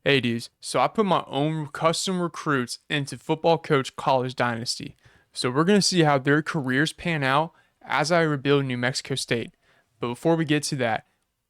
Hey dudes, so I put my own custom recruits into Football Coach College Dynasty. So we're going to see how their careers pan out as I rebuild New Mexico State. But before we get to that,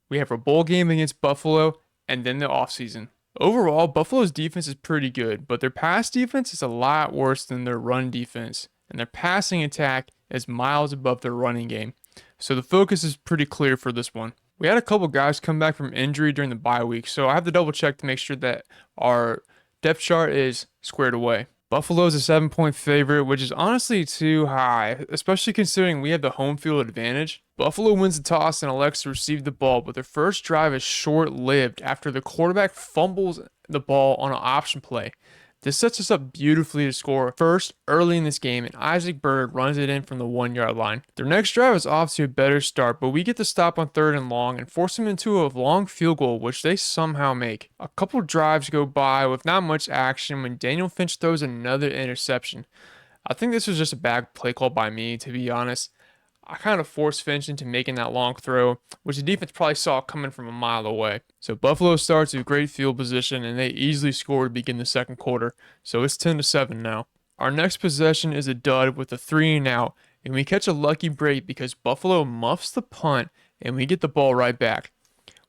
we have our bowl game against Buffalo and then the offseason. Overall, Buffalo's defense is pretty good, but their pass defense is a lot worse than their run defense, and their passing attack is miles above their running game. So the focus is pretty clear for this one. We had a couple guys come back from injury during the bye week, so I have to double check to make sure that our depth chart is squared away. Buffalo's a 7-point favorite, which is honestly too high, especially considering we have the home field advantage. Buffalo wins the toss and elects to receive the ball, but their first drive is short-lived after the quarterback fumbles the ball on an option play. This sets us up beautifully to score first early in this game, and Isaac Bird runs it in from the 1 yard line. Their next drive is off to a better start, but we get to stop on 3rd and long and force them into a long field goal, which they somehow make. A couple drives go by with not much action when Daniel Finch throws another interception. I think this was just a bad play call by me, to be honest. I kind of forced Finch into making that long throw, which the defense probably saw coming from a mile away. So Buffalo starts with great field position, and they easily score to begin the second quarter. So it's 10-7 now. Our next possession is a dud with a 3-and-out, and we catch a lucky break because Buffalo muffs the punt, and we get the ball right back.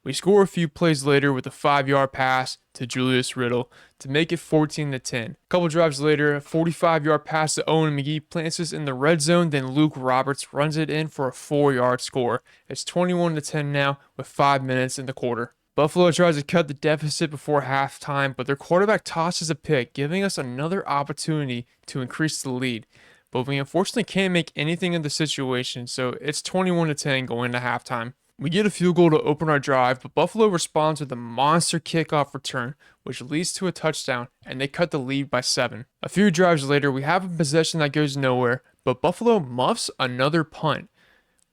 We score a few plays later with a 5-yard pass to Julius Riddle to make it 14-10. A couple drives later, a 45-yard pass to Owen McGee plants us in the red zone, then Luke Roberts runs it in for a 4-yard score. It's 21-10 now with 5 minutes in the quarter. Buffalo tries to cut the deficit before halftime, but their quarterback tosses a pick, giving us another opportunity to increase the lead. But we unfortunately can't make anything of the situation, so it's 21-10 going to halftime. We get a field goal to open our drive, but Buffalo responds with a monster kickoff return, which leads to a touchdown, and they cut the lead by 7. A few drives later, we have a possession that goes nowhere, but Buffalo muffs another punt.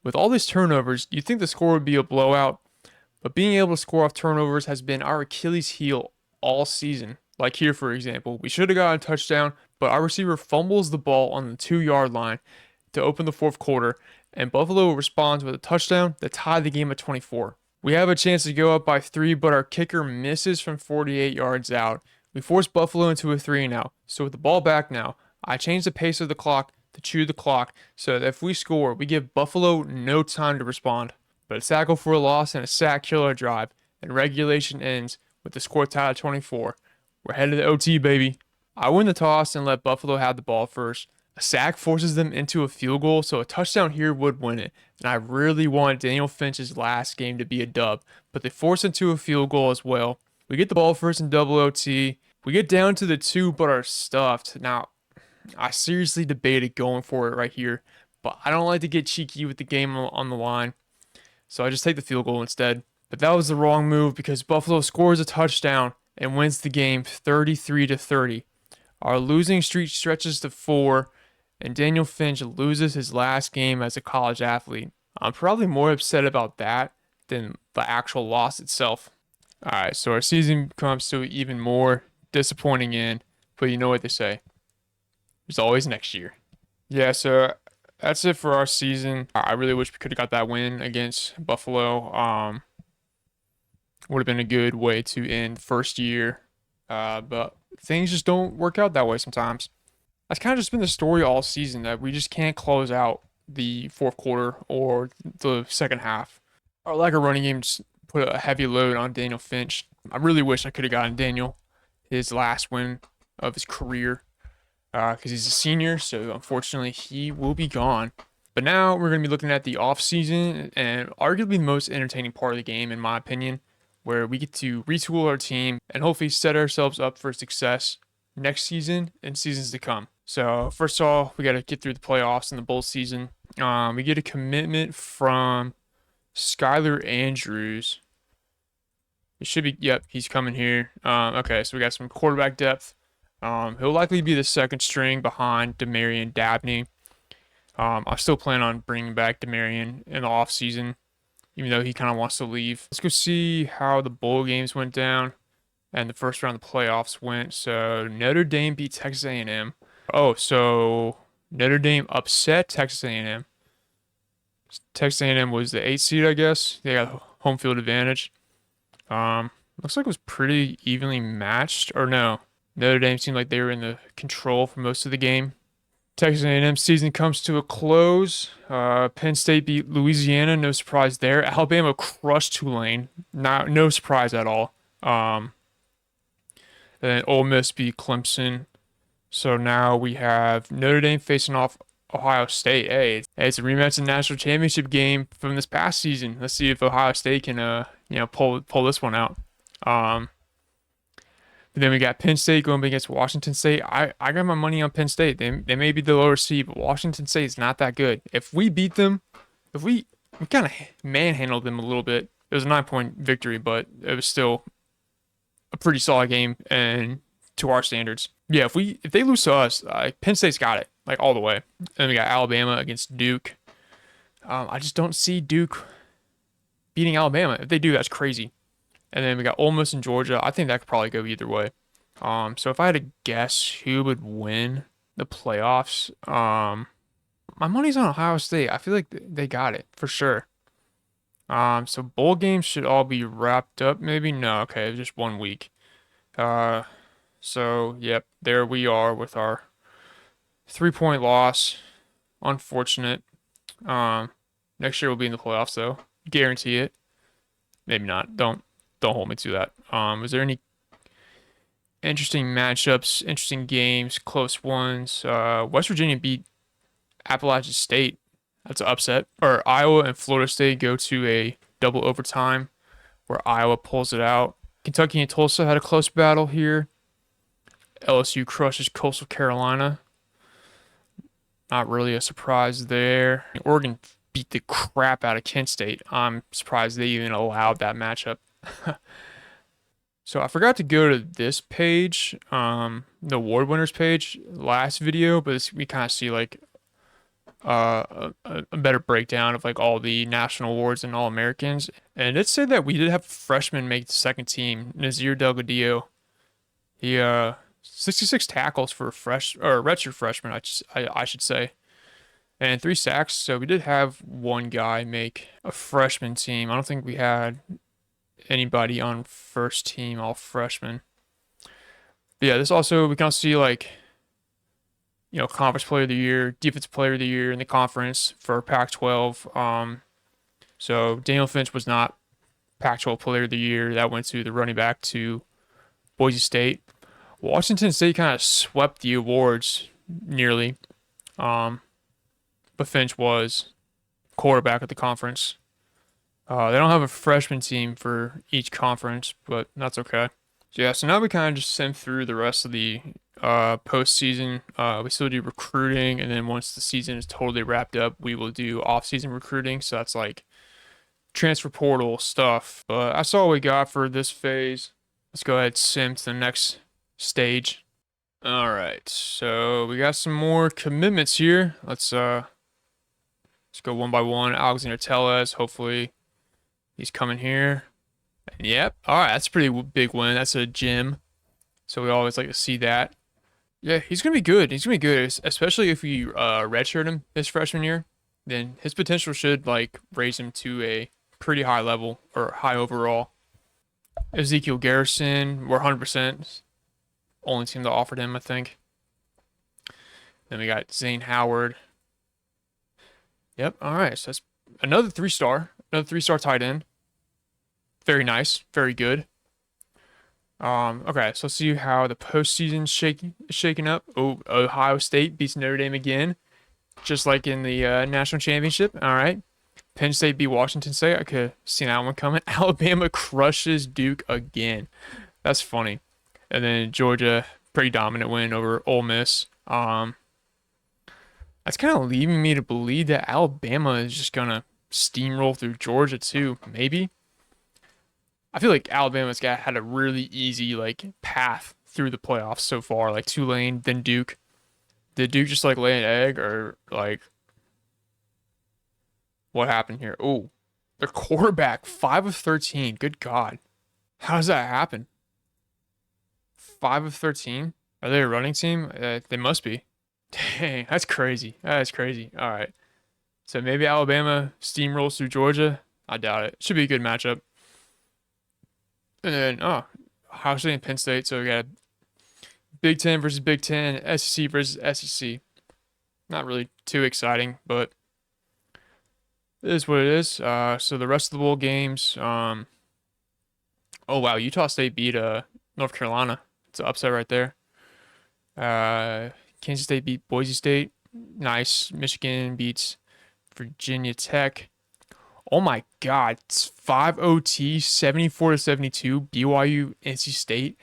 With all these turnovers, you'd think the score would be a blowout, but being able to score off turnovers has been our Achilles heel all season. Like here, for example, we should have gotten a touchdown, but our receiver fumbles the ball on the 2-yard line to open the fourth quarter, and Buffalo responds with a touchdown that tied the game at 24. We have a chance to go up by 3, but our kicker misses from 48 yards out. We force Buffalo into a 3-and-out. So with the ball back now, I change the pace of the clock to chew the clock so that if we score, we give Buffalo no time to respond. But a tackle for a loss and a sack killer drive, and regulation ends with the score tied at 24. We're headed to OT, baby. I win the toss and let Buffalo have the ball first. A sack forces them into a field goal, so a touchdown here would win it. And I really want Daniel Finch's last game to be a dub, but they force into a field goal as well. We get the ball first in double OT. We get down to the 2, but are stuffed. Now, I seriously debated going for it right here, but I don't like to get cheeky with the game on the line, so I just take the field goal instead. But that was the wrong move because Buffalo scores a touchdown and wins the game 33-30. Our losing streak stretches to 4. And Daniel Finch loses his last game as a college athlete. I'm probably more upset about that than the actual loss itself. Alright, so our season comes to even more disappointing end, but you know what they say. There's always next year. Yeah, so that's it for our season. I really wish we could have got that win against Buffalo. Would have been a good way to end first year. But things just don't work out that way sometimes. That's kind of just been the story all season, that we just can't close out the fourth quarter or the second half. Our lack of running game just put a heavy load on Daniel Finch. I really wish I could have gotten Daniel his last win of his career because he's a senior, so unfortunately he will be gone. But now we're going to be looking at the offseason and arguably the most entertaining part of the game, in my opinion, where we get to retool our team and hopefully set ourselves up for success next season and seasons to come. So first of all, we got to get through the playoffs and the bowl season. We get a commitment from Skylar Andrews. It should be, yep, he's coming here. Okay, so we got some quarterback depth. He'll likely be the second string behind Demarion Dabney. I still plan on bringing back Demarion in the offseason, even though he kind of wants to leave. Let's go see how the bowl games went down and the first round of the playoffs went. So Notre Dame beat Texas A&M. Oh, so Notre Dame upset Texas A&M. Texas A&M was the 8th seed, I guess. They got home field advantage. Looks like it was pretty evenly matched. Or no, Notre Dame seemed like they were in the control for most of the game. Texas A&M season comes to a close. Penn State beat Louisiana, no surprise there. Alabama crushed Tulane, no surprise at all. And then Ole Miss beat Clemson. So now we have Notre Dame facing off Ohio State. Hey, it's a rematch of the national championship game from this past season. Let's see if Ohio State can pull this one out. Um, but then we got Penn State going up against Washington State. I got my money on Penn State. They may be the lower seed, but Washington State is not that good. If we beat them, if we kind of manhandled them a little bit. It was a 9-point victory, but it was still a pretty solid game and to our standards. Yeah, if they lose to us, Penn State's got it like all the way. And we got Alabama against Duke. I just don't see Duke beating Alabama. If they do, that's crazy. And then we got Ole Miss and Georgia. I think that could probably go either way. So if I had to guess who would win the playoffs, my money's on Ohio State. I feel like they got it for sure. So bowl games should all be wrapped up. Maybe no. Okay, just 1 week. Uh, so yep, there we are with our 3-point loss. Unfortunate. Um, Next year we'll be in the playoffs though. Guarantee it. Maybe not. Don't hold me to that. Is there any interesting matchups, interesting games, close ones? West Virginia beat Appalachian State. That's an upset. Or Iowa and Florida State go to a double overtime where Iowa pulls it out. Kentucky and Tulsa had a close battle here. LSU crushes Coastal Carolina. Not really a surprise there. Oregon beat the crap out of Kent State. I'm surprised they even allowed that matchup. So I forgot to go to this page, the award winners page last video, but we kind of see like a better breakdown of like all the national awards and all Americans. And it said that we did have a freshman make the second team, Nazir Delgadillo. He 66 tackles for a redshirt freshman, I should say, and 3 sacks. So we did have one guy make a freshman team. I don't think we had anybody on first team all freshmen. But yeah, this also we can also see like conference player of the year, defensive player of the year in the conference for Pac-12. So Daniel Finch was not Pac-12 player of the year. That went to the running back to Boise State. Washington State kind of swept the awards nearly. But Finch was quarterback of the conference. They don't have a freshman team for each conference, but that's okay. So yeah, so now we kind of just send through the rest of the postseason. We still do recruiting, and then once the season is totally wrapped up, we will do off-season recruiting. So that's like transfer portal stuff. But that's all we got for this phase. Let's go ahead and sim to the next stage. All right, so we got some more commitments here. Let's go one by one. Alexander Tellez, hopefully he's coming here. And yep. All right, that's a pretty big win. That's a gem. So we always like to see that. Yeah, he's gonna be good. He's gonna be good, especially if we redshirt him this freshman year. Then his potential should like raise him to a pretty high level or high overall. Ezekiel Garrison, we're 100%. Only team that offered him, I think. Then we got Zane Howard. Yep. All right. So that's another 3-star tight end. Very nice. Very good. Okay. So let's see how the postseason's shaking up. Oh, Ohio State beats Notre Dame again, just like in the national championship. All right. Penn State beat Washington State. I could have seen that one coming. Alabama crushes Duke again. That's funny. And then Georgia, pretty dominant win over Ole Miss. That's kind of leaving me to believe that Alabama is just gonna steamroll through Georgia too. Maybe. I feel like Alabama's had a really easy like path through the playoffs so far. Like Tulane, then Duke. Did Duke just like lay an egg, or like what happened here? Oh, their quarterback 5 of 13. Good God, how does that happen? 5 of 13. Are they a running team? They must be. Dang, that's crazy. That's crazy. All right. So maybe Alabama steamrolls through Georgia. I doubt it. Should be a good matchup. And then, Ohio State and Penn State. So we got Big Ten versus Big Ten, SEC versus SEC. Not really too exciting, but it is what it is. So the rest of the bowl games, oh wow, Utah State beat North Carolina. It's an upset right there. Uh, Kansas State beat Boise State. Nice. Michigan beats Virginia Tech. Oh my God, it's 5 OT, 74 to 72. BYU, NC State.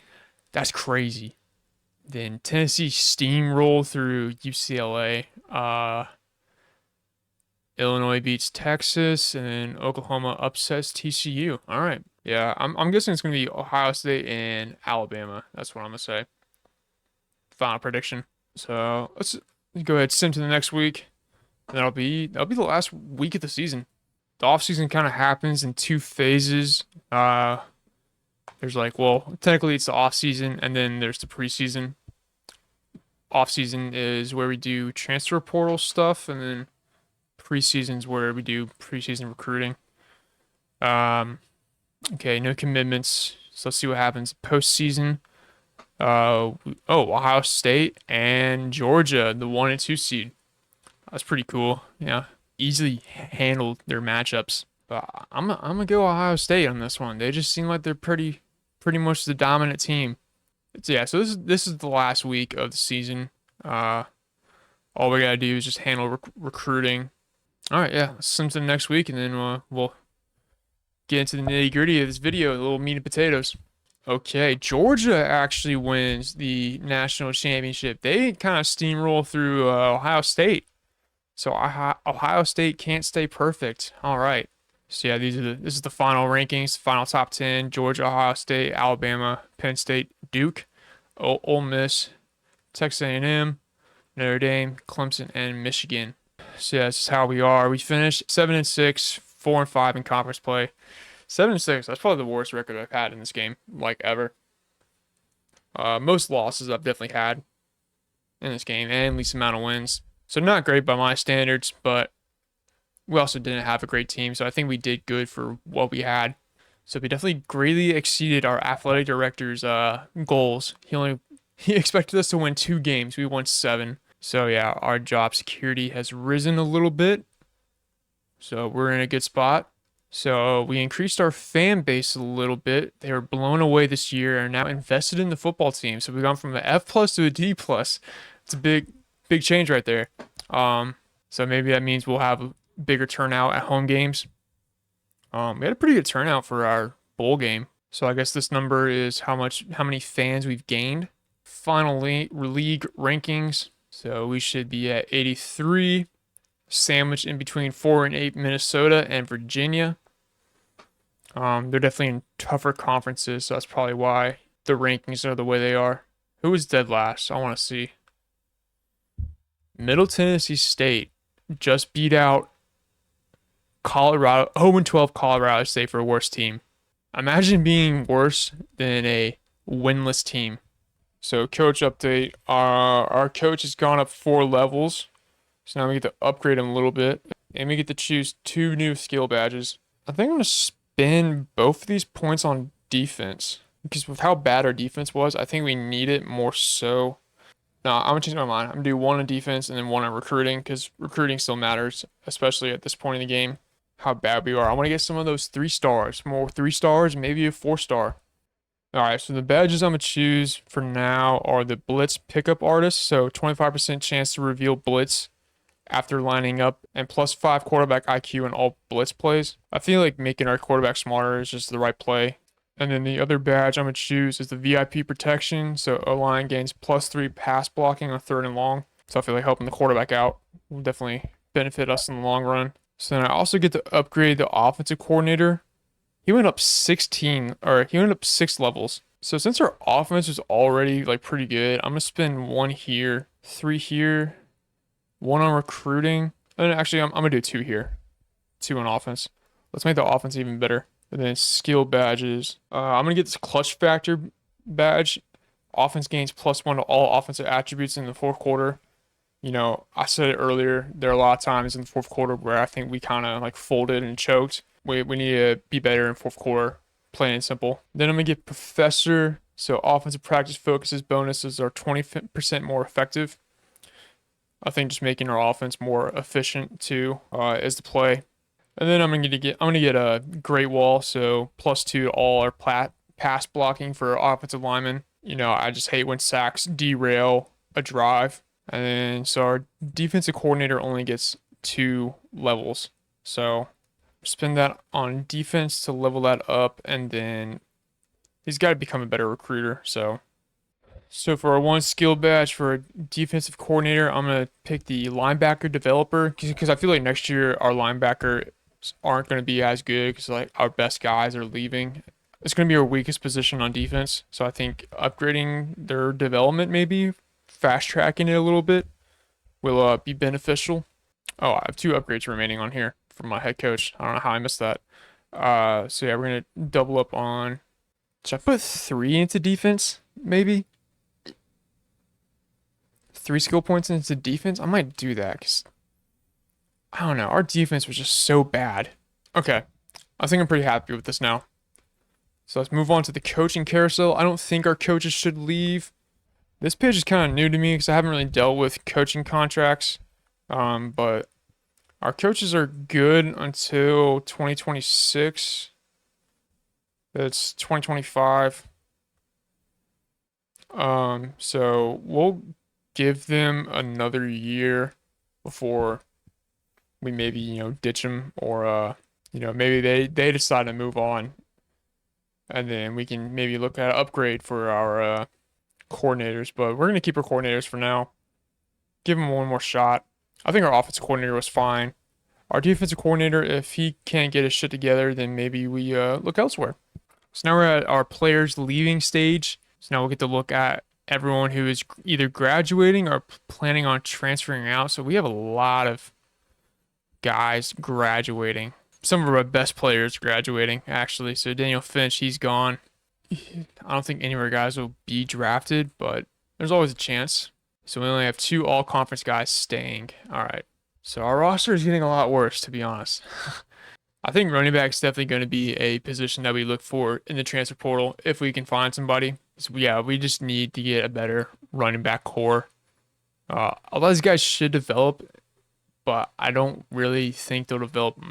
That's crazy. Then Tennessee steamroll through UCLA. Illinois beats Texas, and then Oklahoma upsets TCU. All right. Yeah, I'm guessing it's gonna be Ohio State and Alabama. That's what I'm gonna say. Final prediction. So let's go ahead sim to the next week. And that'll be the last week of the season. The off season kind of happens in two phases. There's like, well, technically it's the off season, and then there's the preseason. Off season is where we do transfer portal stuff, and then preseason's where we do preseason recruiting. Okay, no commitments. So let's see what happens postseason. Ohio State and Georgia, the 1 and 2 seed. That's pretty cool. Yeah, easily handled their matchups. But I'm gonna go Ohio State on this one. They just seem like they're pretty much the dominant team. Yeah, so this is the last week of the season. All we gotta do is just handle recruiting. All right, yeah, let's sim to the next week, and then we'll get into the nitty gritty of this video, a little meat and potatoes. Okay, Georgia actually wins the national championship. They kind of steamroll through Ohio State. So Ohio State can't stay perfect. All right. So yeah, this is the final rankings, final top 10. Georgia, Ohio State, Alabama, Penn State, Duke, Ole Miss, Texas A&M, Notre Dame, Clemson, and Michigan. So yeah, this is how we are. We finished 7-6, 4-5 in conference play. 7-6. That's probably the worst record I've had in this game, like ever. Most losses I've definitely had in this game, and least amount of wins. So not great by my standards, but we also didn't have a great team, so I think we did good for what we had. So we definitely greatly exceeded our athletic director's goals. He expected us to win 2 games. We won 7. So yeah, our job security has risen a little bit. So we're in a good spot. So we increased our fan base a little bit. They were blown away this year and are now invested in the football team. So we've gone from an F plus to a D plus. It's a big change right there. So maybe that means we'll have a bigger turnout at home games. We had a pretty good turnout for our bowl game. So I guess this number is how many fans we've gained. Finally, league rankings. So we should be at 83. Sandwiched in between 4 and 8 Minnesota and Virginia. They're definitely in tougher conferences, so that's probably why the rankings are the way they are. Who was dead last? I want to see. Middle Tennessee State just beat out Colorado, 0-12 Colorado State for a worse team. Imagine being worse than a winless team. So coach update. Our coach has gone up 4 levels. So now we get to upgrade him a little bit. And we get to choose 2 new skill badges. I think I'm going to spend both of these points on defense. Because with how bad our defense was, I think we need it more so. No, I'm going to change my mind. I'm going to do 1 on defense and then 1 on recruiting. Because recruiting still matters, especially at this point in the game. How bad we are. I want to get some of those 3 stars. More 3 stars, maybe a 4-star. Alright, so the badges I'm going to choose for now are the Blitz Pickup Artist. So 25% chance to reveal Blitz after lining up, and +5 quarterback IQ in all blitz plays. I feel like making our quarterback smarter is just the right play. And then the other badge I'm going to choose is the VIP protection. So O-line gains +3 pass blocking on 3rd and long. So I feel like helping the quarterback out will definitely benefit us in the long run. So then I also get to upgrade the offensive coordinator. He went up 6 levels. So since our offense is already like pretty good, I'm going to spend 1 here, 3 here, 1 on recruiting. And actually, I'm going to do 2 here. 2 on offense. Let's make the offense even better. And then skill badges. I'm going to get this clutch factor badge. Offense gains +1 to all offensive attributes in the 4th quarter. You know, I said it earlier. There are a lot of times in the 4th quarter where I think we kind of like folded and choked. We need to be better in 4th quarter. plain and simple. Then I'm gonna get professor. So offensive practice focuses bonuses are 20% more effective. I think just making our offense more efficient too is the play. And then I'm gonna get a great wall, so +2 to all our pass blocking for offensive linemen. You know, I just hate when sacks derail a drive. And then so our defensive coordinator only gets 2 levels. So spend that on defense to level that up, and then he's got to become a better recruiter. So for our one skill badge for a defensive coordinator, I'm gonna pick the linebacker developer because I feel like next year our linebackers aren't gonna be as good because like our best guys are leaving. It's gonna be our weakest position on defense. So I think upgrading their development, maybe fast tracking it a little bit, will be beneficial. Oh, I have 2 upgrades remaining on here from my head coach. I don't know how I missed that. So yeah, we're gonna double up on. Should I put 3 into defense? Maybe 3 skill points into defense. I might do that because I don't know. Our defense was just so bad. Okay, I think I'm pretty happy with this now. So let's move on to the coaching carousel. I don't think our coaches should leave. This page is kind of new to me because I haven't really dealt with coaching contracts. But our coaches are good until 2026. It's 2025. So we'll give them another year before we maybe, ditch them or, maybe they decide to move on. And then we can maybe look at an upgrade for our coordinators. But we're going to keep our coordinators for now. Give them one more shot. I think our offensive coordinator was fine. Our defensive coordinator, if he can't get his shit together, then maybe we look elsewhere. So now we're at our players leaving stage. So now we'll get to look at everyone who is either graduating or planning on transferring out. So we have a lot of guys graduating. Some of our best players graduating, actually. So Daniel Finch, he's gone. I don't think any of our guys will be drafted, but there's always a chance. So we only have 2 all-conference guys staying. All right. So our roster is getting a lot worse, to be honest. I think running back is definitely going to be a position that we look for in the transfer portal if we can find somebody. So yeah, we just need to get a better running back core. A lot of these guys should develop, but I don't really think they'll develop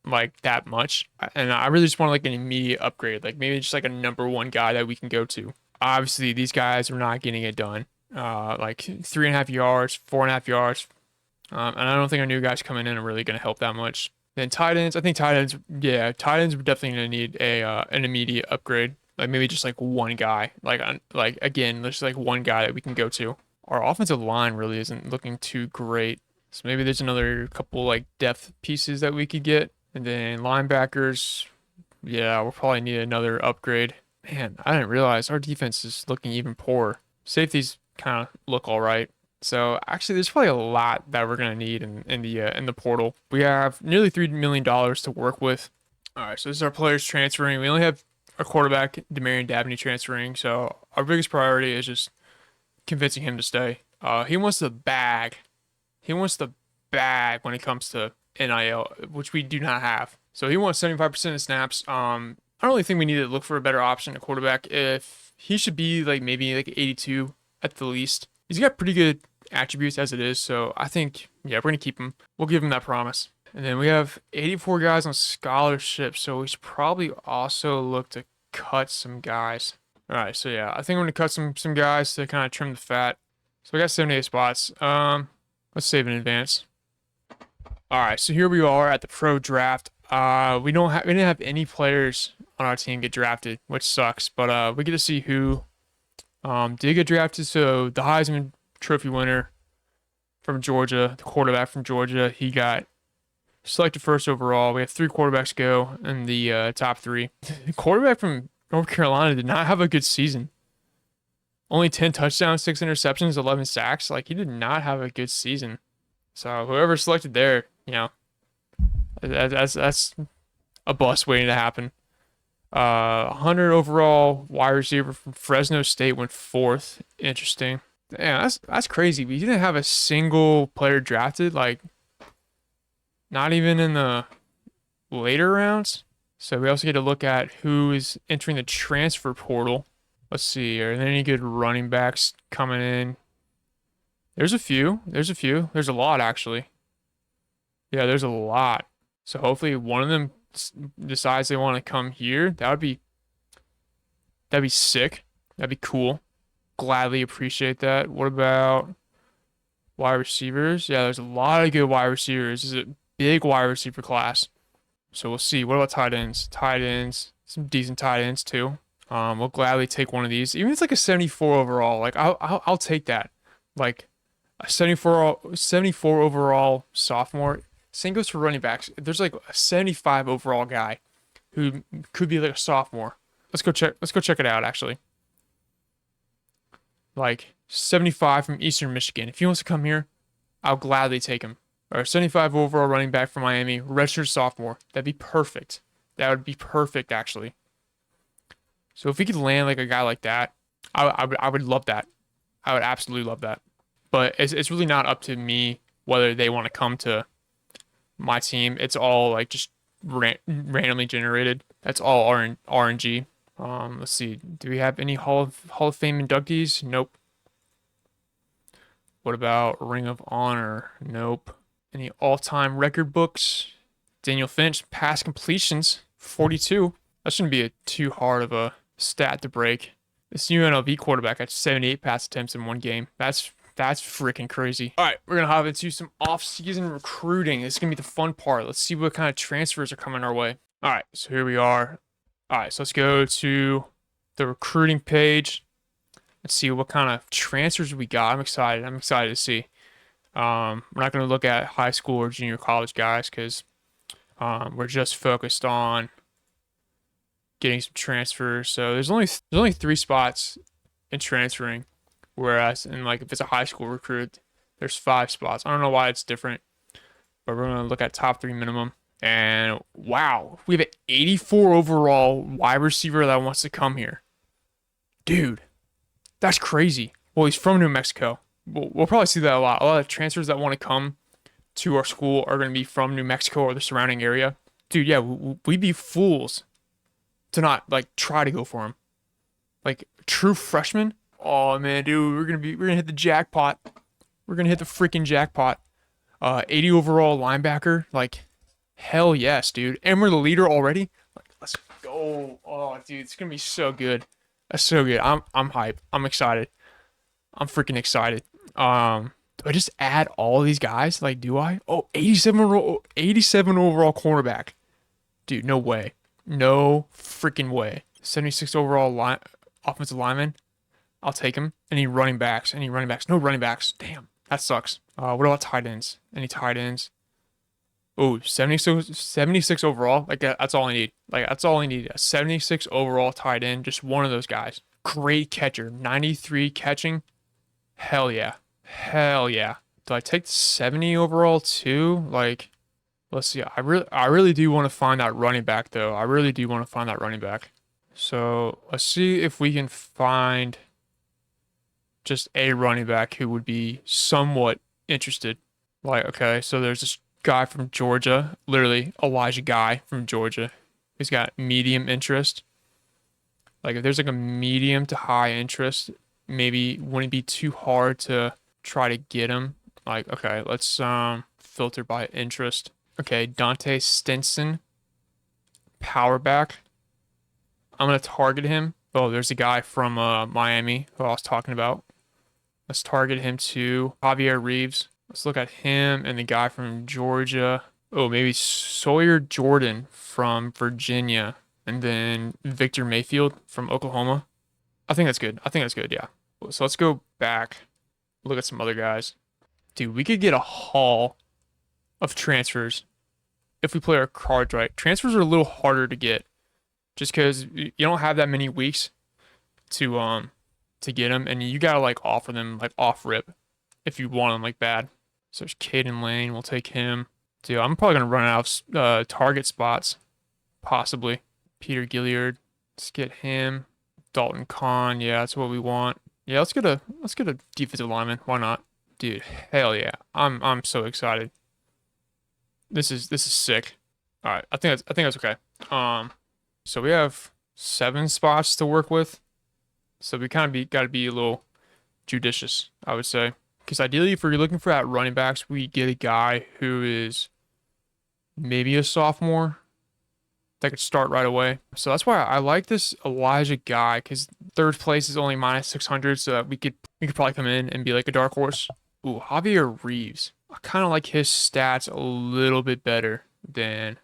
like that much. And I really just want like an immediate upgrade, like maybe just like a number 1 guy that we can go to. Obviously, these guys are not getting it done. Like 3.5 yards, 4.5 yards. And I don't think our new guys coming in are really going to help that much. Then tight ends, I think tight ends are definitely going to need an immediate upgrade. Like maybe just like 1 guy, like again, just like 1 guy that we can go to. Our offensive line really isn't looking too great. So maybe there's another couple like depth pieces that we could get. And then linebackers, yeah, we'll probably need another upgrade. Man, I didn't realize our defense is looking even poorer. Safeties kind of look all right. So actually, there's probably a lot that we're gonna need in the portal. We have nearly $3 million to work with. All right, so this is our players transferring. We only have our quarterback Demarion Dabney transferring. So our biggest priority is just convincing him to stay. He wants the bag. He wants the bag when it comes to NIL, which we do not have. So he wants 75% of snaps. I don't really think we need to look for a better option at quarterback. If he should be like maybe like 82 at the least. He's got pretty good attributes as it is, so I think, yeah, we're going to keep him. We'll give him that promise. And then we have 84 guys on scholarship, so we should probably also look to cut some guys. All right, so yeah, I think I'm going to cut some guys to kind of trim the fat. So we got 78 spots. Let's save in advance. All right, so here we are at the pro draft. We didn't have any players on our team get drafted, which sucks, but we get to see who did get drafted. So the Heisman Trophy winner from Georgia, the quarterback from Georgia, he got selected first overall. We have 3 quarterbacks go in the top 3. The quarterback from North Carolina did not have a good season. Only 10 touchdowns, 6 interceptions, 11 sacks. Like, he did not have a good season. So whoever selected there, that's a bust waiting to happen. 100 overall wide receiver from Fresno State went 4th. Interesting. Yeah, that's crazy. We didn't have a single player drafted, like not even in the later rounds. So we also get to look at who is entering the transfer portal. Let's see, are there any good running backs coming in? There's a few. There's a few. There's a lot, actually. Yeah, there's a lot. So hopefully one of them decides they want to come here. That'd be sick. That'd be cool. Gladly appreciate that. What about wide receivers? Yeah, there's a lot of good wide receivers. This is a big wide receiver class. So we'll see. What about tight ends? Tight ends, some decent tight ends too. We'll gladly take one of these. Even if it's like a 74 overall, like I'll take that. Like a 74 overall sophomore. Same goes for running backs. If there's like a 75 overall guy who could be like a sophomore. Let's go check it out actually. Like 75 from Eastern Michigan. If he wants to come here, I'll gladly take him. Or 75 overall running back from Miami, redshirt sophomore. That'd be perfect. That would be perfect, actually. So if we could land like a guy like that, I would love that. I would absolutely love that. But it's really not up to me whether they want to come to my team. It's all like just randomly generated. That's all RNG. Let's see. Do we have any Hall of Fame inductees? Nope. What about Ring of Honor? Nope. Any all-time record books? Daniel Finch, pass completions, 42. That shouldn't be too hard of a stat to break. This UNLV quarterback had 78 pass attempts in one game. That's freaking crazy. All right, we're gonna hop into some off-season recruiting. This is gonna be the fun part. Let's see what kind of transfers are coming our way. All right, so here we are. All right, so let's go to the recruiting page. Let's see what kind of transfers we got. I'm excited. I'm excited to see. We're not going to look at high school or junior college guys because we're just focused on getting some transfers. So there's only 3 spots in transferring, whereas in like if it's a high school recruit, there's 5 spots. I don't know why it's different, but we're going to look at top 3 minimum. And wow, we have an 84 overall wide receiver that wants to come here. Dude, that's crazy. Well, he's from New Mexico. We'll probably see that a lot. A lot of transfers that want to come to our school are going to be from New Mexico or the surrounding area. Dude, yeah, we'd be fools to not like try to go for him. Like true freshman. Oh man, dude, we're gonna hit the jackpot. We're gonna hit the freaking jackpot. 80 overall linebacker. Like hell yes, dude. And we're the leader already. Like let's go. Oh, dude, it's gonna be so good. That's so good. I'm hyped. I'm excited. I'm freaking excited. Do I just add all these guys? Like, do I? Oh, 87 overall cornerback. Dude, no way. No freaking way. 76 overall offensive lineman. I'll take him. Any running backs? Any running backs? No running backs. Damn, that sucks. What about tight ends? Any tight ends? Oh, 76 overall. Like, that's all I need. Like, that's all I need. A 76 overall tight end. Just one of those guys. Great catcher. 93 catching. Hell yeah. Hell yeah. Do I take the 70 overall too? Like, let's see. I really do want to find that running back though. I really do want to find that running back. So let's see if we can find just a running back who would be somewhat interested. Like, okay, so there's this guy from Georgia, literally Elijah Guy from Georgia. He's got medium interest. Like, if there's like a medium to high interest, maybe wouldn't be too hard to try to get him. Like, okay, let's filter by interest. Okay, Dante Stinson, power back. I'm gonna target him. Oh, there's a guy from Miami who I was talking about. Let's target him too. Javier Reeves. Let's look at him and the guy from Georgia. Oh, maybe Sawyer Jordan from Virginia. And then Victor Mayfield from Oklahoma. I think that's good. I think that's good, yeah. So let's go back. Look at some other guys. Dude, we could get a haul of transfers if we play our cards right. Transfers are a little harder to get just because you don't have that many weeks to get them, and you gotta like offer them like off rip if you want them like bad. So there's Caden Lane. We'll take him. Dude, I'm probably gonna run out of target spots, possibly. Peter Gilliard. Let's get him. Dalton Kahn. Yeah, that's what we want. Yeah, let's get a defensive lineman. Why not? Dude, hell yeah. I'm so excited. This is sick. All right, I think that's okay. So we have 7 spots to work with. So we kind of got to be a little judicious, I would say. Because ideally, if we're looking for that running backs, we get a guy who is maybe a sophomore that could start right away. So that's why I like this Elijah guy, because third place is only minus 600, so that we could probably come in and be like a dark horse. Ooh, Javier Reeves. I kind of like his stats a little bit better than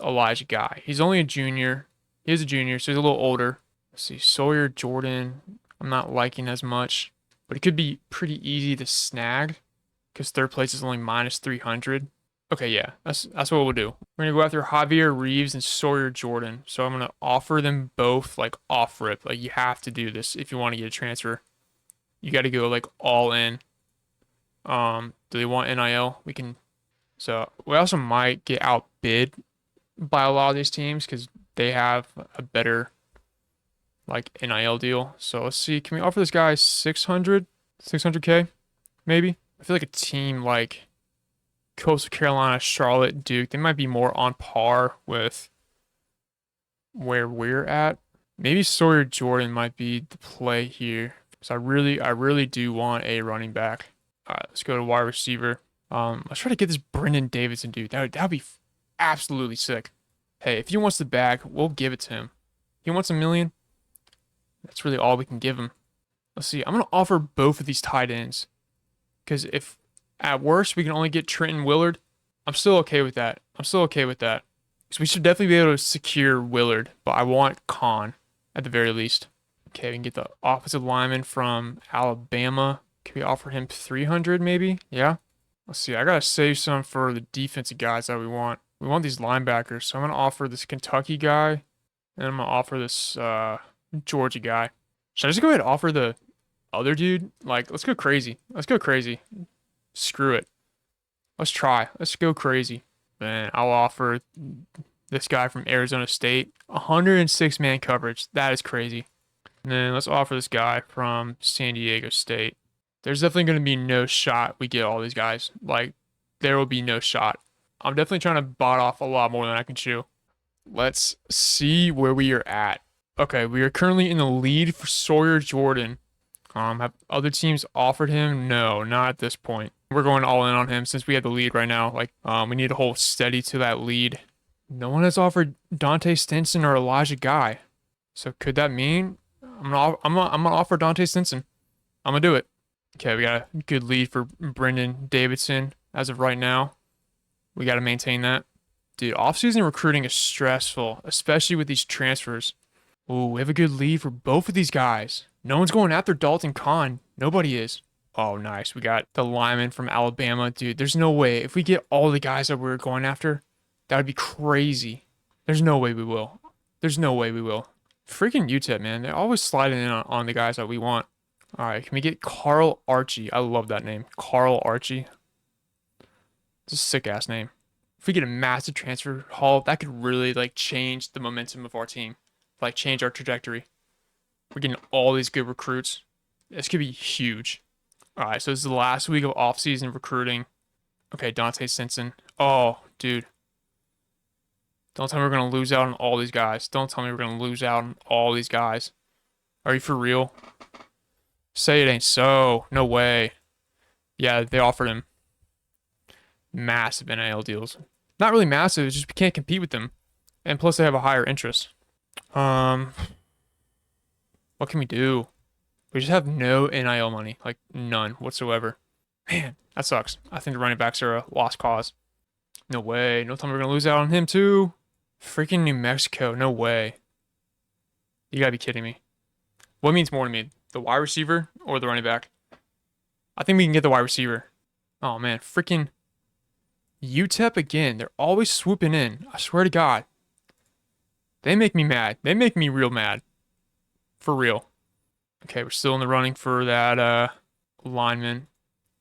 Elijah guy. He's only a junior. He is a junior, so he's a little older. Let's see, Sawyer Jordan. I'm not liking as much, but it could be pretty easy to snag because third place is only minus 300. Okay, yeah, that's what we'll do. We're gonna go after Javier Reeves and Sawyer Jordan. So I'm gonna offer them both like off rip. Like you have to do this if you want to get a transfer. You got to go like all in. Do they want NIL? We can. So we also might get outbid by a lot of these teams because they have a better like NIL deal. So let's see. Can we offer this guy 600K maybe? I feel like a team like Coastal Carolina, Charlotte, Duke, they might be more on par with where we're at. Maybe Sawyer Jordan might be the play here. So I really do want a running back. All right, let's go to wide receiver. Let's try to get this Brendan Davidson dude. That'd be absolutely sick. Hey, if he wants the bag, we'll give it to him. He wants $1 million. That's really all we can give him. Let's see. I'm gonna offer both of these tight ends, because if at worst we can only get Trenton Willard, I'm still okay with that. Because we should definitely be able to secure Willard, but I want Khan at the very least. Okay, we can get the offensive lineman from Alabama. Can we offer him 300 maybe? Yeah. Let's see. I gotta save some for the defensive guys that we want. We want these linebackers, so I'm gonna offer this Kentucky guy, and I'm gonna offer this Georgia guy. Should I just go ahead and offer the other dude? Like, let's go crazy. Screw it. Let's try. Let's go crazy. Then I'll offer this guy from Arizona State 106 man coverage. That is crazy. And then let's offer this guy from San Diego State. There's definitely going to be no shot we get all these guys. Like, there will be no shot. I'm definitely trying to bot off a lot more than I can chew. Let's see where we are at. Okay, we are currently in the lead for Sawyer Jordan. Have other teams offered him? No, not at this point. We're going all in on him since we have the lead right now. Like, we need to hold steady to that lead. No one has offered Dante Stinson or Elijah Guy. So could that mean I'm gonna offer Dante Stinson? I'm gonna do it. Okay, we got a good lead for Brendan Davidson as of right now. We got to maintain that. Dude, offseason recruiting is stressful, especially with these transfers. Ooh, we have a good lead for both of these guys. No one's going after Dalton Kahn. Nobody is. Oh, nice. We got the lineman from Alabama. Dude, there's no way. If we get all the guys that we're going after, that would be crazy. There's no way we will. Freaking UTEP, man. They're always sliding in on the guys that we want. All right, can we get Carl Archie? I love that name. Carl Archie. It's a sick-ass name. If we get a massive transfer haul, that could really, like, change the momentum of our team. Like, change our trajectory. We're getting all these good recruits. This could be huge. All right, so this is the last week of off-season recruiting. Okay, Dante Stinson. Oh, dude. Don't tell me we're going to lose out on all these guys. Are you for real? Say it ain't so. No way. Yeah, they offered him massive NIL deals. Not really massive, it's just we can't compete with them. And plus they have a higher interest. What can we do? We just have no NIL money. Like, none whatsoever. Man, that sucks. I think the running backs are a lost cause. No way. No time we're gonna lose out on him too. Freaking New Mexico. No way. You gotta be kidding me. What means more to me? The wide receiver or the running back? I think we can get the wide receiver. Oh man, freaking UTEP again. They're always swooping in. I swear to God. They make me mad. They make me real mad. For real. Okay, we're still in the running for that lineman.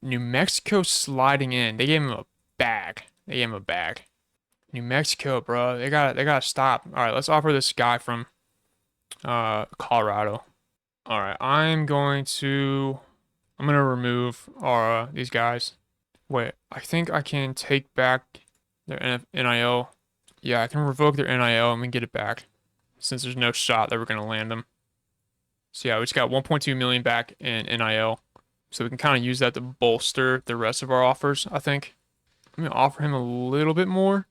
New Mexico sliding in. They gave him a bag. New Mexico, bro. They gotta stop. All right, let's offer this guy from Colorado. All right, I'm gonna remove these guys. Wait, I think I can take back their NIL. Yeah, I can revoke their NIL and we can get it back since there's no shot that we're going to land them. So yeah, we just got 1.2 million back in NIL. So we can kind of use that to bolster the rest of our offers, I think. I'm going to offer him a little bit more.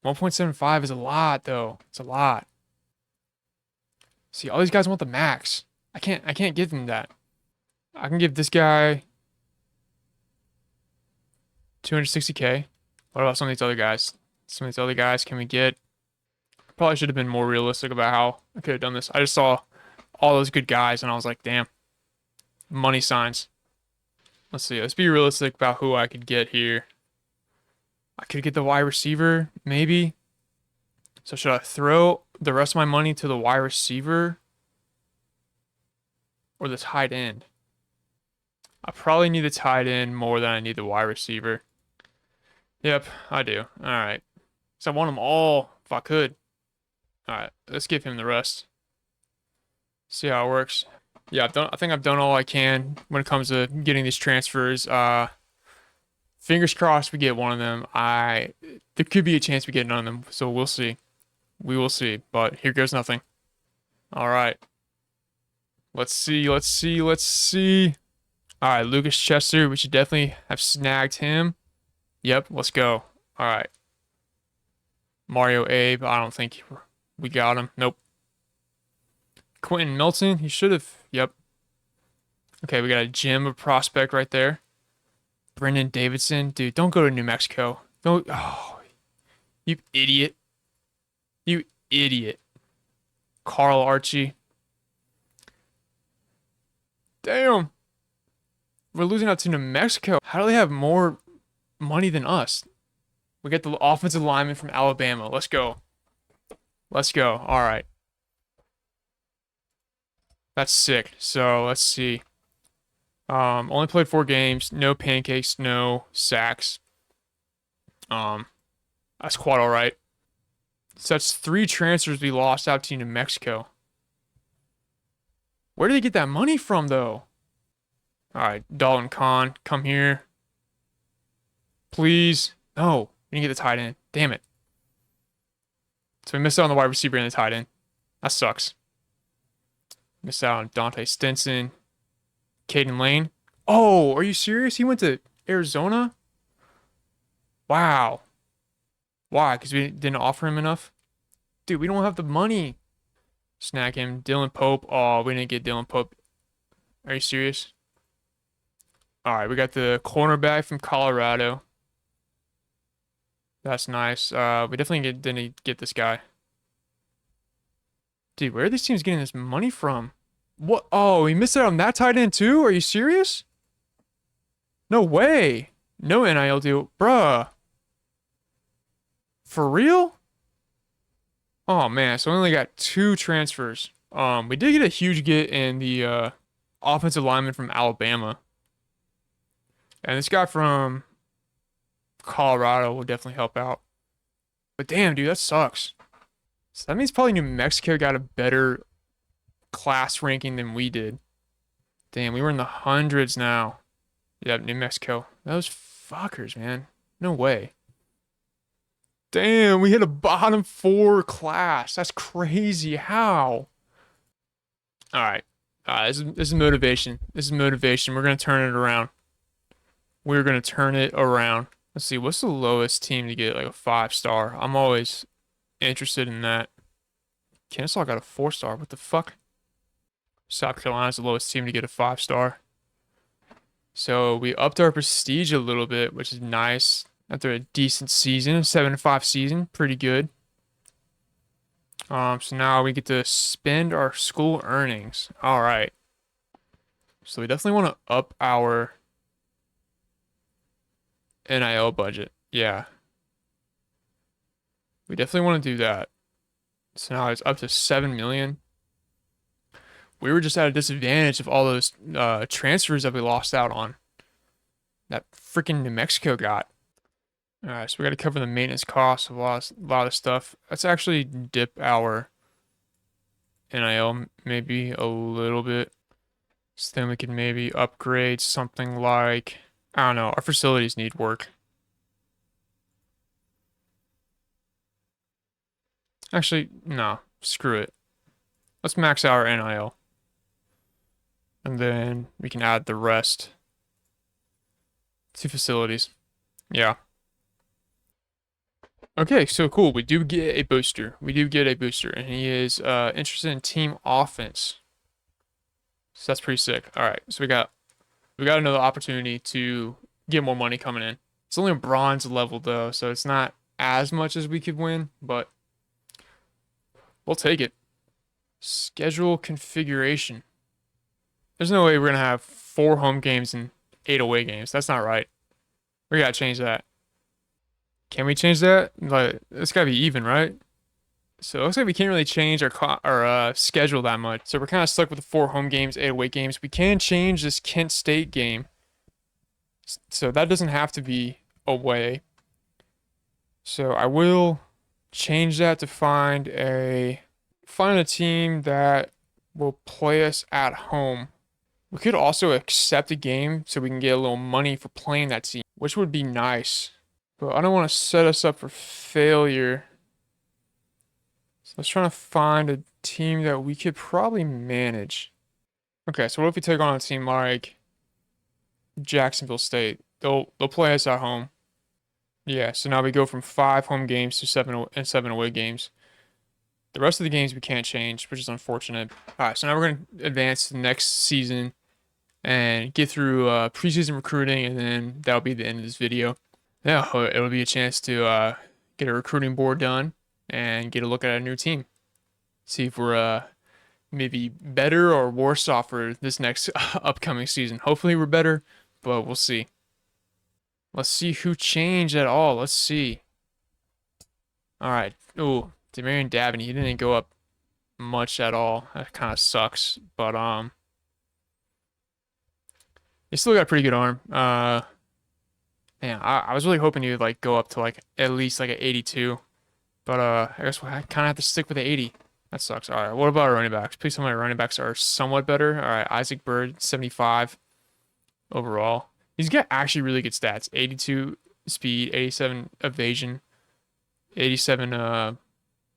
1.75 is a lot though. It's a lot. See, all these guys want the max. I can't give them that. I can give this guy 260K. What about some of these other guys? Some of these other guys can we get? Probably should have been more realistic about how I could have done this. I just saw all those good guys and I was like, damn, money signs. Let's see. Let's be realistic about who I could get here. I could get the wide receiver, maybe. So should I throw the rest of my money to the wide receiver or the tight end? I probably need the tight end more than I need the wide receiver. Yep, I do. All right. So I want them all if I could. All right, let's give him the rest. See how it works. Yeah, I think I've done all I can when it comes to getting these transfers. Fingers crossed we get one of them. There could be a chance we get none of them, so we'll see. We will see, but here goes nothing. All right. Let's see. All right, Lucas Chester, we should definitely have snagged him. Yep, let's go. All right. Mario Abe, I don't think we got him. Nope. Quentin Milton, he should have. Yep. Okay, we got a gem of prospect right there. Brendan Davidson, dude, don't go to New Mexico. Don't. Oh, you idiot. You idiot. Carl Archie. Damn. We're losing out to New Mexico. How do they have more money than us? We get the offensive lineman from Alabama. Let's go. Let's go. All right. That's sick. So let's see. Only played 4 games. No pancakes. No sacks. That's quite all right. So that's 3 transfers we lost out to New Mexico. Where did they get that money from, though? All right, Dalton Kahn, come here. Please. No, we didn't get the tight end. Damn it. So we missed out on the wide receiver and the tight end. That sucks. Missed out on Dante Stinson. Caden Lane. Oh, are you serious? He went to Arizona? Wow. Why? Because we didn't offer him enough? Dude, we don't have the money. Snag him. Dylan Pope. Oh, we didn't get Dylan Pope. Are you serious? All right, we got the cornerback from Colorado. That's nice. We definitely didn't get this guy. Dude, where are these teams getting this money from? What? Oh, we missed out on that tight end too? Are you serious? No way. No NIL deal. Bruh. For real? Oh man, so we only got 2 transfers. We did get a huge get in the offensive lineman from Alabama. And this guy from Colorado will definitely help out. But damn, dude, that sucks. So that means probably New Mexico got a better class ranking than we did. Damn, we were in the hundreds now. Yep, New Mexico. Those fuckers, man. No way. Damn, we hit a bottom 4 class. That's crazy. How? All right. This is motivation. This is motivation. We're going to turn it around. We're going to turn it around. Let's see. What's the lowest team to get like a 5-star? I'm always interested in that. Kennesaw got a 4-star. What the fuck? South Carolina's the lowest team to get a 5-star. So we upped our prestige a little bit, which is nice. After a decent season, 7-5 season, pretty good. So now we get to spend our school earnings. All right. So we definitely want to up our NIL budget. Yeah. We definitely want to do that. So now it's up to 7 million. We were just at a disadvantage of all those transfers that we lost out on. That freaking New Mexico got. All right, so we got to cover the maintenance costs of a lot of stuff. Let's actually dip our NIL maybe a little bit. So then we can maybe upgrade something like, I don't know, our facilities need work. Actually, no, screw it. Let's max out our NIL. And then we can add the rest to facilities. Yeah. Okay, so cool. We do get a booster. We do get a booster, and he is interested in team offense. So that's pretty sick. All right, so we got another opportunity to get more money coming in. It's only a bronze level though, so it's not as much as we could win, but we'll take it. Schedule configuration. There's no way we're gonna have 4 home games and 8 away games. That's not right. We gotta change that. Can we change that? Like, it's gotta be even, right? So it looks like we can't really change our schedule that much. So we're kind of stuck with the 4 home games, 8 away games. We can change this Kent State game. So that doesn't have to be away. So I will change that to find a team that will play us at home. We could also accept a game so we can get a little money for playing that team, which would be nice. But I don't want to set us up for failure. So let's try to find a team that we could probably manage. Okay, so what if we take on a team like Jacksonville State? They'll play us at home. Yeah, so now we go from 5 home games to 7 away games. The rest of the games we can't change, which is unfortunate. All right, so now we're going to advance to the next season and get through preseason recruiting, and then that'll be the end of this video. Yeah, it'll be a chance to get a recruiting board done and get a look at a new team. See if we're maybe better or worse off for this next upcoming season. Hopefully we're better, but we'll see. Let's see who changed at all. Let's see. All right. Ooh, Demarion Dabney. He didn't go up much at all. That kind of sucks. But he still got a pretty good arm. Man, I was really hoping he would like go up to like at least like an 82. But I guess I kind of have to stick with the 80. That sucks. All right. What about our running backs? Please tell me my running backs are somewhat better. All right. Isaac Bird, 75 overall. He's got actually really good stats. 82 speed, 87 evasion, 87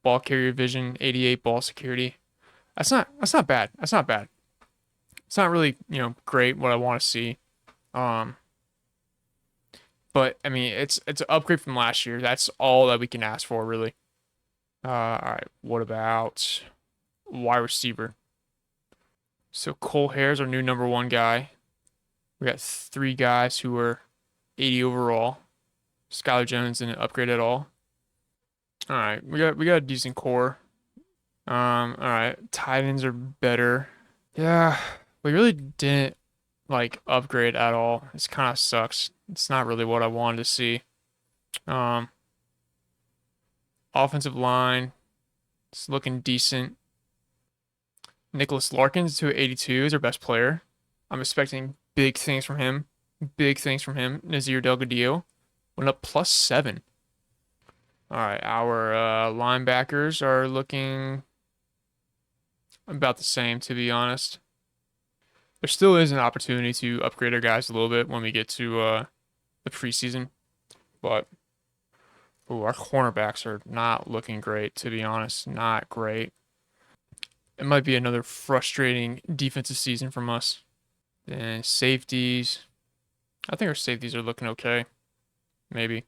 ball carrier vision, 88 ball security. That's not bad. That's not bad. It's not really, great what I want to see. But I mean, it's an upgrade from last year. That's all that we can ask for, really. All right. What about wide receiver? So Cole Hare's our new #1 guy. We got 3 guys who are 80 overall. Skylar Jones didn't upgrade at all. All right, we got a decent core. All right, tight ends are better. Yeah, we really didn't like upgrade at all. This kind of sucks. It's not really what I wanted to see. Um, Offensive line, it's looking decent. Nicholas Larkins to 82 is our best player. I'm expecting big things from him. Big things from him. Nazir Delgadillo went up +7. All right, our linebackers are looking about the same, to be honest. There still is an opportunity to upgrade our guys a little bit when we get to the preseason, but ooh, our cornerbacks are not looking great, to be honest. Not great. It might be another frustrating defensive season from us. And safeties. I think our safeties are looking okay. Maybe.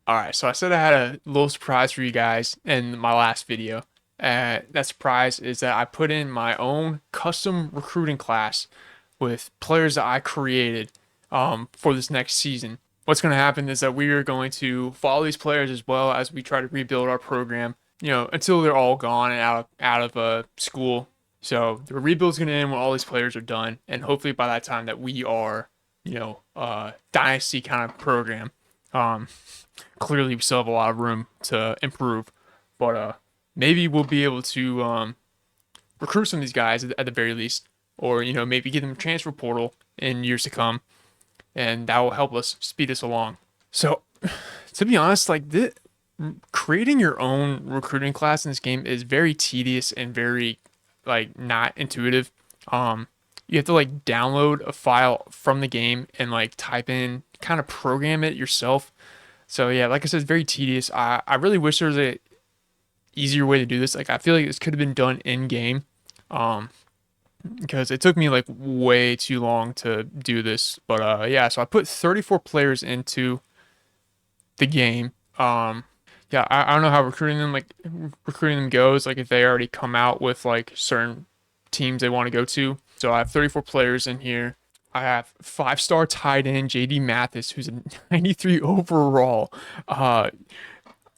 All right, so I said I had a little surprise for you guys in my last video. That surprise is that I put in my own custom recruiting class with players that I created for this next season. What's going to happen is that we are going to follow these players as well as we try to rebuild our program, until they're all gone and out of school. So the rebuild's going to end when all these players are done, and hopefully by that time that we are, dynasty kind of program. Clearly we still have a lot of room to improve, but maybe we'll be able to recruit some of these guys at the very least, or maybe get them a transfer portal in years to come, and that will help us speed us along. So, to be honest, like creating your own recruiting class in this game is very tedious and very like not intuitive. You have to like download a file from the game and like type in, kind of program it yourself. So yeah, like I said, it's very tedious. I really wish there was a easier way to do this. Like I feel like this could have been done in game, um, because it took me like way too long to do this. But yeah, so I put 34 players into the game. Yeah, I don't know how recruiting them goes. Like if they already come out with like certain teams they want to go to. So I have 34 players in here. I have 5-star tight end JD Mathis, who's a 93 overall. Uh,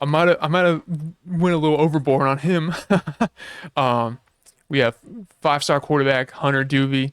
I might have went a little overboard on him. um, we have 5-star quarterback Hunter Duvey,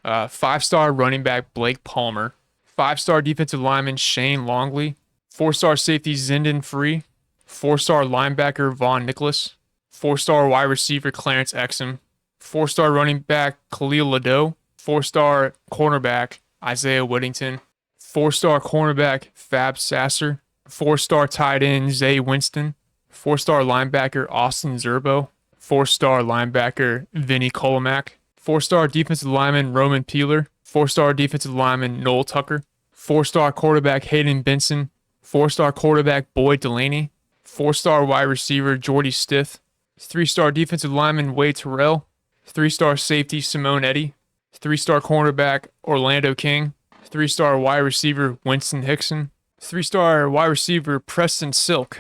5-star running back Blake Palmer, 5-star defensive lineman Shane Longley, 4-star safety Zindon Free, 4-star linebacker Vaughn Nicholas, 4-star wide receiver Clarence Exum, 4-star running back Khalil Lado, 4-star cornerback Isaiah Whittington, 4-star cornerback Fab Sasser, 4-star tight end Zay Winston, 4-star linebacker Austin Zerbo, 4-star linebacker Vinny Kolomak, 4-star defensive lineman Roman Peeler, 4-star defensive lineman Noel Tucker, 4-star quarterback Hayden Benson, 4-star quarterback Boyd Delaney, 4-star wide receiver Jordy Stith, 3-star defensive lineman Wade Terrell, 3-star safety Simone Eddy, 3-star cornerback Orlando King, 3-star wide receiver Winston Hickson, 3-star wide receiver Preston Silk,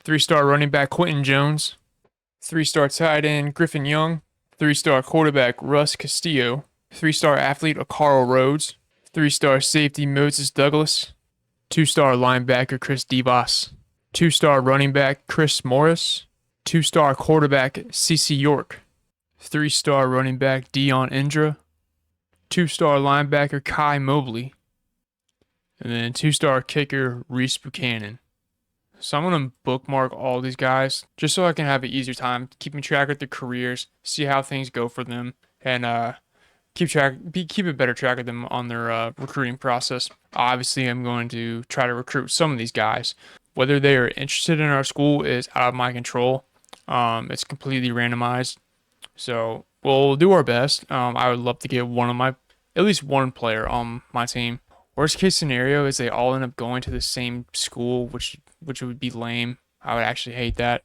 3-star running back Quentin Jones, 3-star tight end Griffin Young, 3-star quarterback Russ Castillo, 3-star athlete Carl Rhodes, 3-star safety Moses Douglas, 2-star linebacker Chris Devos, 2-star running back Chris Morris, 2-star quarterback CeCe York, 3-star running back Dion Indra, 2-star linebacker Kai Mobley, and then 2-star kicker Reese Buchanan. So I'm going to bookmark all these guys just so I can have an easier time keeping track of their careers, see how things go for them, and keep a better track of them on their recruiting process. Obviously, I'm going to try to recruit some of these guys. Whether they are interested in our school is out of my control. It's completely randomized. So we'll do our best. I would love to get at least one player on my team. Worst case scenario is they all end up going to the same school, which would be lame. I would actually hate that.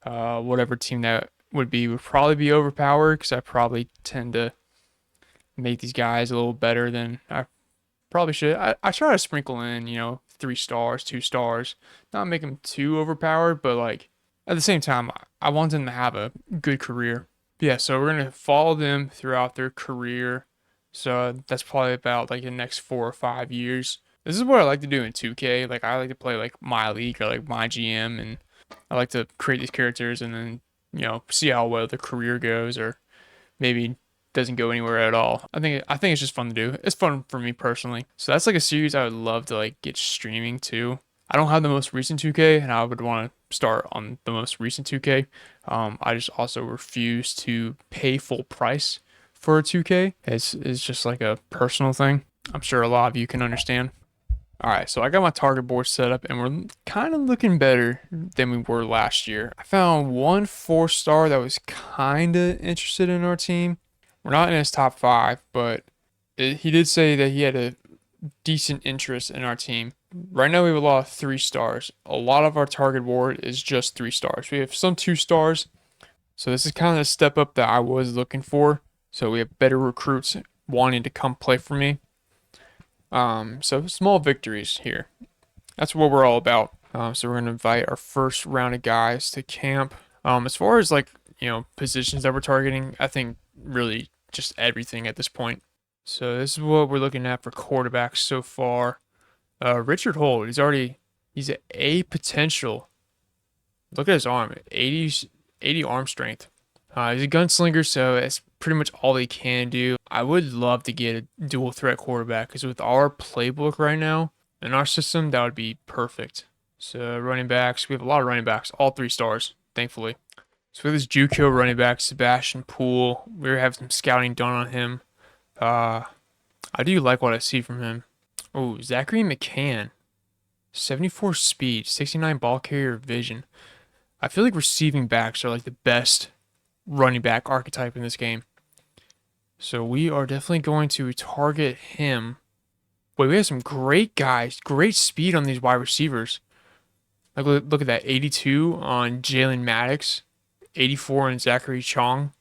Whatever team that would probably be overpowered because I probably tend to make these guys a little better than I probably should. I try to sprinkle in, 3 stars, 2 stars, not make them too overpowered, but like at the same time, I want them to have a good career. Yeah, so we're gonna follow them throughout their career. So that's probably about like the next 4 or 5 years. This is what I like to do in 2K. Like I like to play like my league or like my GM, and I like to create these characters and then see how well the career goes, or maybe doesn't go anywhere at all. I think it's just fun to do. It's fun for me personally. So that's like a series I would love to like get streaming too. I don't have the most recent 2K, and I would want to start on the most recent 2K. I just also refuse to pay full price for a 2K. It's just like a personal thing. I'm sure a lot of you can understand. All right, so I got my target board set up, and we're kind of looking better than we were last year. I found one 4-star that was kind of interested in our team. We're not in his top 5, but he did say that he had a decent interest in our team. Right now we have a lot of 3 stars. A lot of our target board is just 3 stars. We have some 2 stars. So this is kind of a step up that I was looking for. So we have better recruits wanting to come play for me. So small victories here. That's what we're all about. So we're going to invite our first round of guys to camp. As far as like, positions that we're targeting, I think really just everything at this point. So this is what we're looking at for quarterbacks so far. Richard Holt, he's at A potential. Look at his arm, 80 arm strength. He's a gunslinger, so that's pretty much all he can do. I would love to get a dual threat quarterback because with our playbook right now in our system, that would be perfect. So running backs, we have a lot of running backs, all 3 stars, thankfully. So with this JUCO running back, Sebastian Poole, we're having some scouting done on him. I do like what I see from him. Oh, Zachary McCann, 74 speed, 69 ball carrier vision. I feel like receiving backs are like the best running back archetype in this game. So we are definitely going to target him. Wait, we have some great guys, great speed on these wide receivers. Like, look at that, 82 on Jalen Maddox, 84 on Zachary Chong.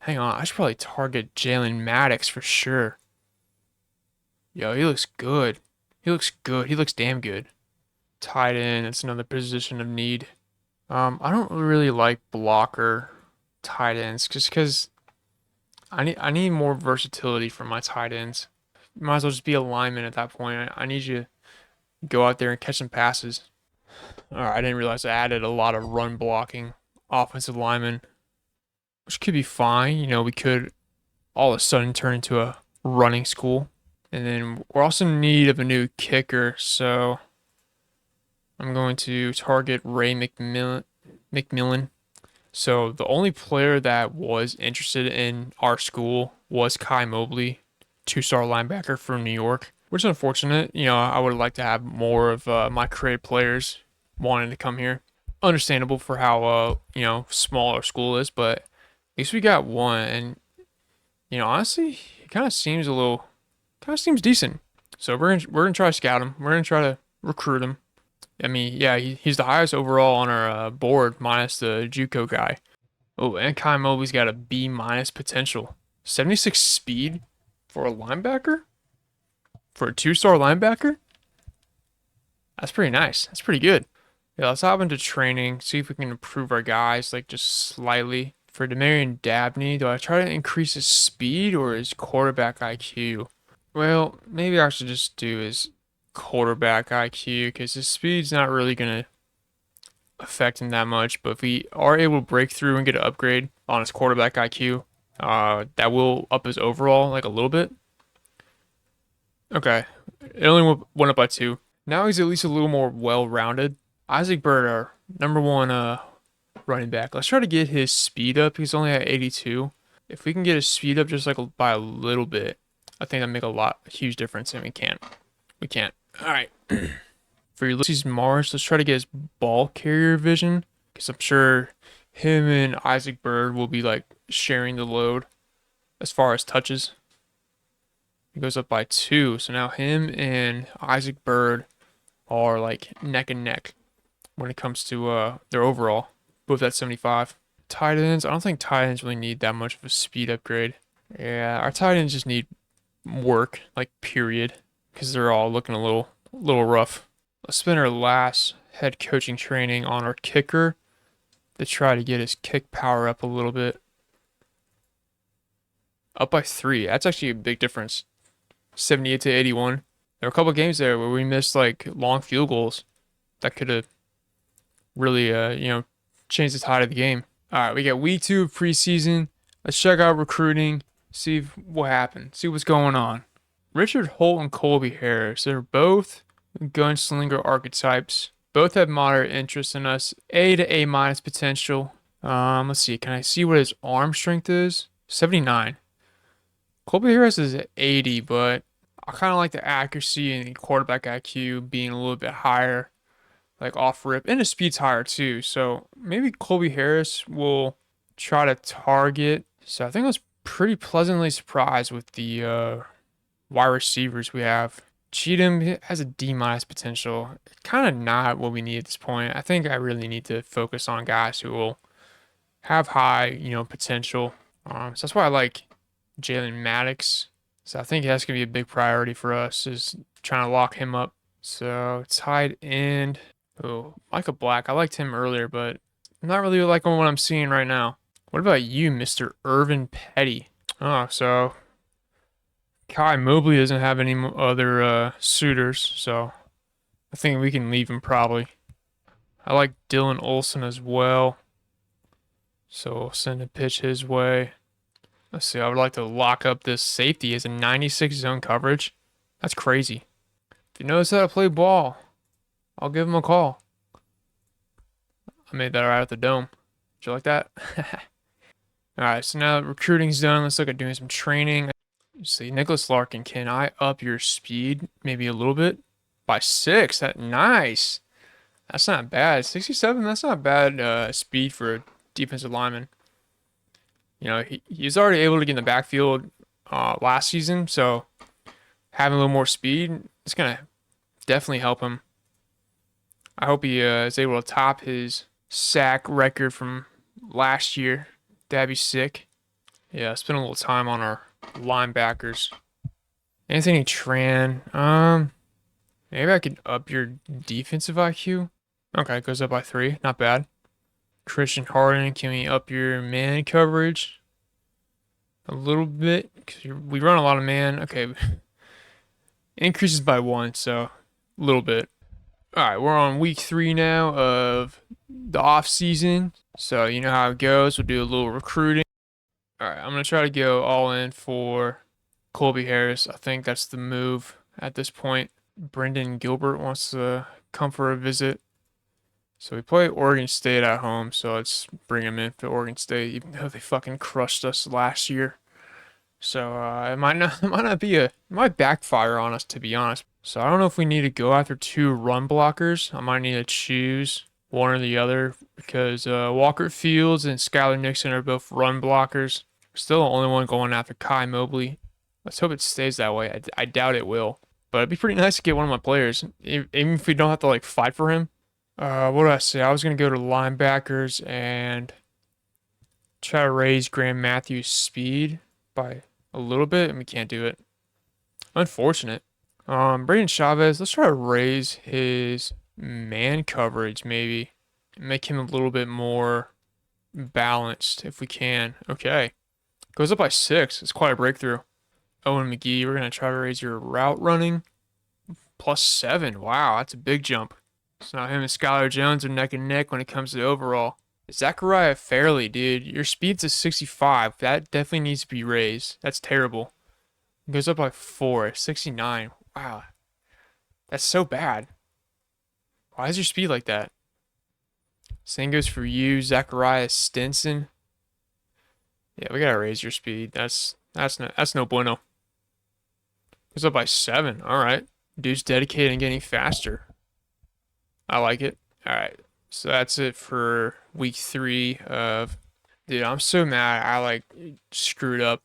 Hang on, I should probably target Jalen Maddox for sure. Yo, he looks good. He looks good. He looks damn good. Tight end, it's another position of need. I don't really like blocker tight ends just because I need more versatility from my tight ends. Might as well just be a lineman at that point. I need you to go out there and catch some passes. All right, I didn't realize I added a lot of run blocking offensive linemen, which could be fine. We could all of a sudden turn into a running school. And then we're also in need of a new kicker, so I'm going to target Ray McMillan. So the only player that was interested in our school was Kai Mobley, two-star linebacker from New York, which is unfortunate. I would like to have more of my creative players wanting to come here. Understandable for how small our school is, but at least we got one. And honestly, it kind of seems decent. So we're gonna try to scout him. We're gonna try to recruit him. I mean, yeah, he's the highest overall on our board, minus the JUCO guy. Oh, and Kai Mobley's got a B minus potential. 76 speed for a linebacker? For a two-star linebacker? That's pretty nice. That's pretty good. Yeah, let's hop into training, see if we can improve our guys, like just slightly. For Demarion Dabney, do I try to increase his speed or his quarterback IQ? Well, maybe I should just do his quarterback IQ because his speed's not really going to affect him that much. But if we are able to break through and get an upgrade on his quarterback IQ, that will up his overall like a little bit. Okay, it only went up by 2. Now he's at least a little more well-rounded. Isaac Bird, our number 1 running back. Let's try to get his speed up. He's only at 82. If we can get his speed up just like by a little bit, I think that'd make a huge difference. And we can't. All right. For Ulysses Morris, let's try to get his ball carrier vision, because I'm sure him and Isaac Bird will be like sharing the load as far as touches. He goes up by 2, so now him and Isaac Bird are like neck and neck when it comes to their overall, both at 75. Tight ends, I don't think tight ends really need that much of a speed upgrade. Yeah, our tight ends just need work, like period, because they're all looking a little rough. Let's spend our last head coaching training on our kicker to try to get his kick power up a little bit. Up by 3. That's actually a big difference. 78 to 81. There were a couple games there where we missed like long field goals that could have really changed the tide of the game. All right, we got week 2 of preseason. Let's check out recruiting, see what happened, see what's going on. Richard Holt and Colby Harris, they're both gunslinger archetypes. Both have moderate interest in us. A to A minus potential. Let's see. Can I see what his arm strength is? 79. Colby Harris is at 80, but I kind of like the accuracy and the quarterback IQ being a little bit higher, like off rip, and his speed's higher too. So maybe Colby Harris will try to target. So I think I was pretty pleasantly surprised with the wide receivers we have. Cheatham has a D minus potential. Kind of not what we need at this point. I think I really need to focus on guys who will have high, potential. So that's why I like Jalen Maddox. So I think that's gonna be a big priority for us, is trying to lock him up. So tight end. Oh, Micah Black. I liked him earlier, but I'm not really liking what I'm seeing right now. What about you, Mr. Irvin Petty? Oh, so Kai Mobley doesn't have any other suitors, so I think we can leave him probably. I like Dylan Olson as well, so we'll send a pitch his way. Let's see, I would like to lock up this safety as a 96 zone coverage. That's crazy. If he knows how to play ball, I'll give him a call. I made that right at the dome. Did you like that? Alright, so now that recruiting's done, let's look at doing some training. Let's see, Nicholas Larkin, can I up your speed maybe a little bit? By 6, nice. That's not bad. 67, that's not bad speed for a defensive lineman. He's already able to get in the backfield last season, so having a little more speed, it's going to definitely help him. I hope he is able to top his sack record from last year. That'd be sick. Yeah, spend a little time on our linebackers. Anthony Tran. Maybe I could up your defensive IQ. Okay, goes up by 3. Not bad. Christian Harden, can we up your man coverage a little bit? Because we run a lot of man. Okay, increases by 1, so a little bit. All right, we're on week 3 now of the off season. So you know how it goes. We'll do a little recruiting. All right, I'm gonna try to go all in for Colby Harris. I think that's the move at this point. Brendan Gilbert wants to come for a visit. So we play Oregon State at home, so let's bring him in for Oregon State, even though they fucking crushed us last year. So it might not, it might backfire on us, to be honest. So I don't know if we need to go after 2 run blockers. I might need to choose one or the other because Walker Fields and Skylar Nixon are both run blockers. Still the only one going after Kai Mobley. Let's hope it stays that way. I doubt it will, but it'd be pretty nice to get one of my players, even if we don't have to like fight for him. What did I say? I was gonna go to linebackers and try to raise Graham Matthews' speed by a little bit, and we can't do it. Unfortunate. Braden Chavez, let's try to raise his man coverage maybe. Make him a little bit more balanced if we can. Okay. Goes up by 6. It's quite a breakthrough. Owen McGee, we're going to try to raise your route running. +7. Wow, that's a big jump. So now him and Skylar Jones are neck and neck when it comes to overall. Zachariah Fairley, dude, your speed's a 65. That definitely needs to be raised. That's terrible. It goes up by 4. 69. Wow. That's so bad. Why is your speed like that? Same goes for you, Zachariah Stinson. Yeah, we gotta raise your speed. That's no bueno. Goes up by 7. All right. Dude's dedicated and getting faster. I like it. All right. So that's it for week 3 of. Dude, I'm so mad. I like screwed up.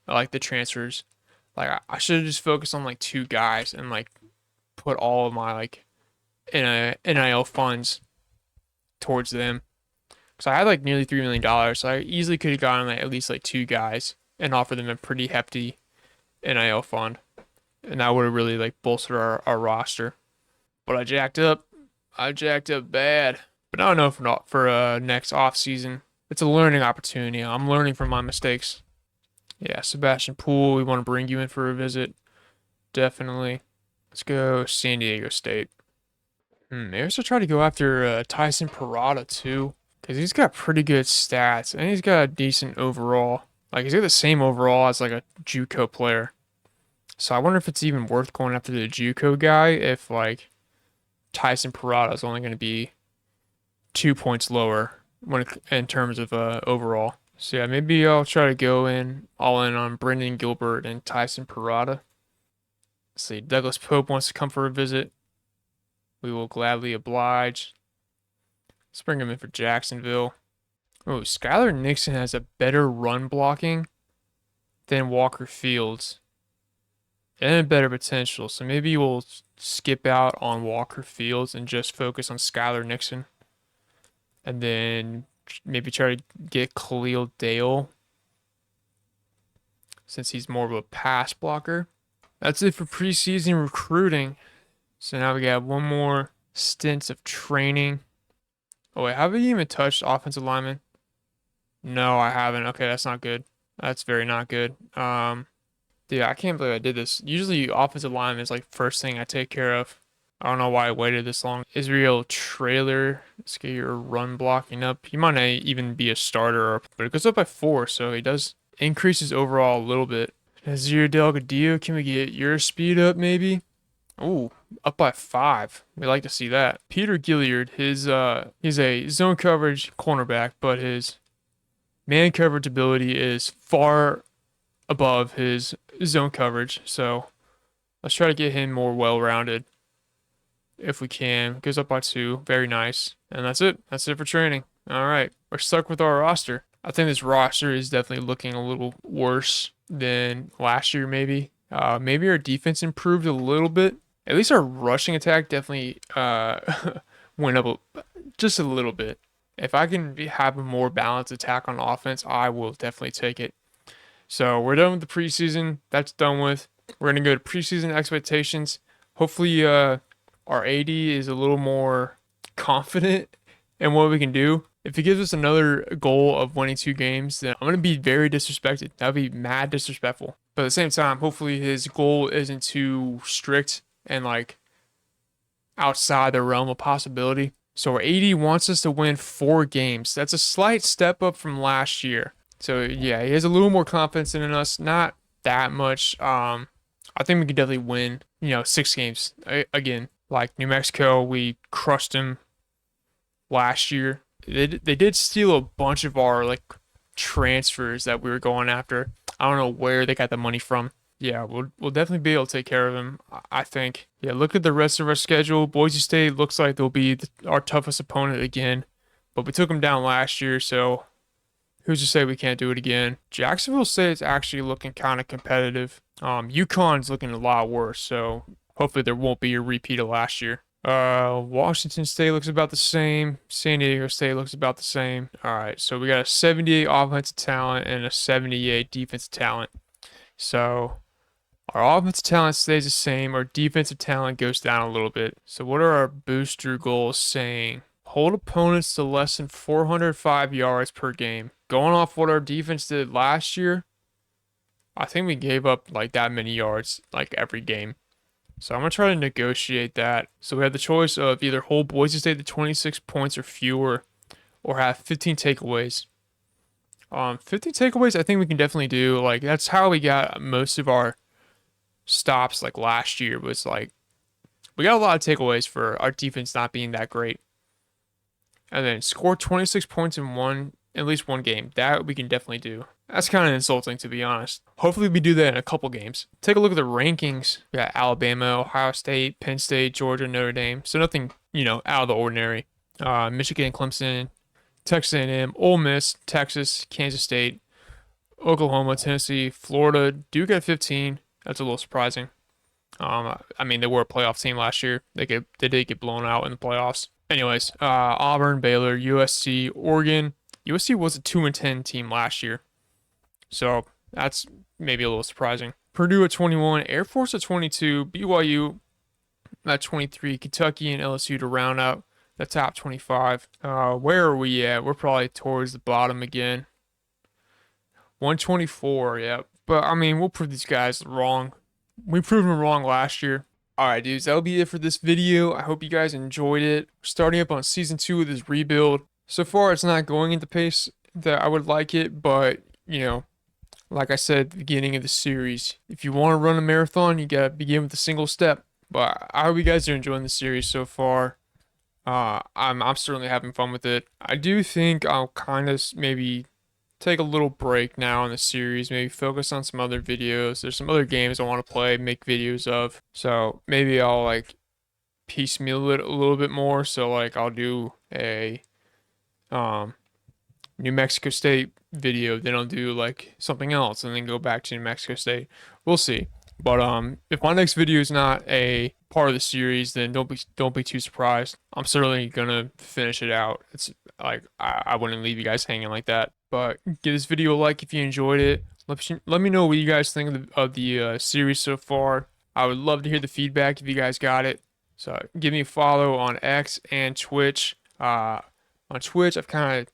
I like the transfers. Like I should have just focused on like 2 guys and like put all of my like NIL funds towards them. Because I had like nearly $3 million, so I easily could have gotten like at least like 2 guys and offered them a pretty hefty NIL fund, and that would have really like bolstered our roster. But I jacked up. I jacked up bad. But I don't know if not for next off season. It's a learning opportunity. I'm learning from my mistakes. Yeah, Sebastian Poole, we want to bring you in for a visit. Definitely. Let's go San Diego State. Maybe I should try to go after Tyson Parada too, because he's got pretty good stats and he's got a decent overall. Like he's got the same overall as like a JUCO player. So I wonder if it's even worth going after the JUCO guy if like Tyson Parada is only going to be 2 points lower in terms of overall. So yeah, maybe I'll try to go all in on Brendan Gilbert and Tyson Parada. Let's see, Douglas Pope wants to come for a visit. We will gladly oblige. Let's bring him in for Jacksonville. Oh, Skylar Nixon has a better run blocking than Walker Fields. And a better potential. So maybe we'll skip out on Walker Fields and just focus on Skylar Nixon. And then maybe try to get Khalil Dale, since he's more of a pass blocker. That's it for preseason recruiting. So now we got one more stint of training. Oh wait, have we even touched offensive linemen? No, I haven't. Okay, that's not good. That's very not good. Dude, I can't believe I did this. Usually offensive lineman is like first thing I take care of. I don't know why I waited this long. Israel Trailer, let's get your run blocking up. He might not even be a starter, but it goes up by 4, so he does increase his overall a little bit. Azir Delgadillo, can we get your speed up maybe? Ooh, up by 5. We like to see that. Peter Gilliard, he's a zone coverage cornerback, but his man coverage ability is far above his zone coverage. So let's try to get him more well-rounded if we can. Goes up by 2. Very nice. And that's it. That's it for training. All right. We're stuck with our roster. I think this roster is definitely looking a little worse than last year maybe. Maybe our defense improved a little bit. At least our rushing attack definitely went up just a little bit. If I can have a more balanced attack on offense, I will definitely take it. So we're done with the preseason. That's done with. We're gonna go to preseason expectations. Hopefully, our AD is a little more confident in what we can do. If he gives us another goal of winning 2 games, then I'm gonna be very disrespected. That'd be mad disrespectful. But at the same time, hopefully his goal isn't too strict and like outside the realm of possibility. So our AD wants us to win 4 games. That's a slight step up from last year. So yeah, he has a little more confidence in us. Not that much. I think we could definitely win, 6 games. Again, like New Mexico, we crushed him last year. They did steal a bunch of our like transfers that we were going after. I don't know where they got the money from. Yeah, we'll definitely be able to take care of them, I think. Yeah, look at the rest of our schedule. Boise State looks like they'll be our toughest opponent again, but we took them down last year, so who's to say we can't do it again? Jacksonville State's actually looking kind of competitive. UConn's looking a lot worse, so hopefully there won't be a repeat of last year. Washington State looks about the same. San Diego State looks about the same. All right, so we got a 78 offensive talent and a 78 defensive talent. So our offensive talent stays the same. Our defensive talent goes down a little bit. So what are our booster goals saying? Hold opponents to less than 405 yards per game. Going off what our defense did last year, I think we gave up like that many yards like every game. So I'm going to try to negotiate that. So we have the choice of either hold Boise State to 26 points or fewer or have 15 takeaways. 15 takeaways I think we can definitely do. Like that's how we got most of our stops like last year was like we got a lot of takeaways for our defense not being that great. And then score 26 points in at least one game. That we can definitely do. That's kind of insulting to be honest. Hopefully we do that in a couple games. Take a look at the rankings. We got Alabama, Ohio State, Penn State, Georgia, Notre Dame. So nothing, out of the ordinary. Michigan, Clemson, Texas A&M, Ole Miss, Texas, Kansas State, Oklahoma, Tennessee, Florida. Duke at 15. That's a little surprising. I mean, they were a playoff team last year. They did get blown out in the playoffs. Anyways, Auburn, Baylor, USC, Oregon. USC was a 2-10 team last year, so that's maybe a little surprising. Purdue at 21, Air Force at 22, BYU at 23, Kentucky and LSU to round out the top 25. Where are we at? We're probably towards the bottom again. 124, yeah. But I mean, we'll prove these guys wrong. We proved them wrong last year. Alright, dudes, that'll be it for this video. I hope you guys enjoyed it. We're starting up on season 2 of this rebuild. So far, it's not going at the pace that I would like it, but, like I said at the beginning of the series, if you want to run a marathon, you gotta begin with a single step. But I hope you guys are enjoying the series so far. I'm certainly having fun with it. I do think I'll kind of maybe take a little break now in the series, maybe focus on some other videos. There's some other games I want to play, make videos of. So maybe I'll like piecemeal it a little bit more. So like I'll do a New Mexico State video, then I'll do like something else and then go back to New Mexico State. We'll see. But if my next video is not a part of the series, then don't be too surprised. I'm certainly gonna finish it out. It's like I wouldn't leave you guys hanging like that. But give this video a like if you enjoyed it. Let me know what you guys think of the series so far. I would love to hear the feedback if you guys got it. So give me a follow on X and Twitch. On Twitch, I've kind of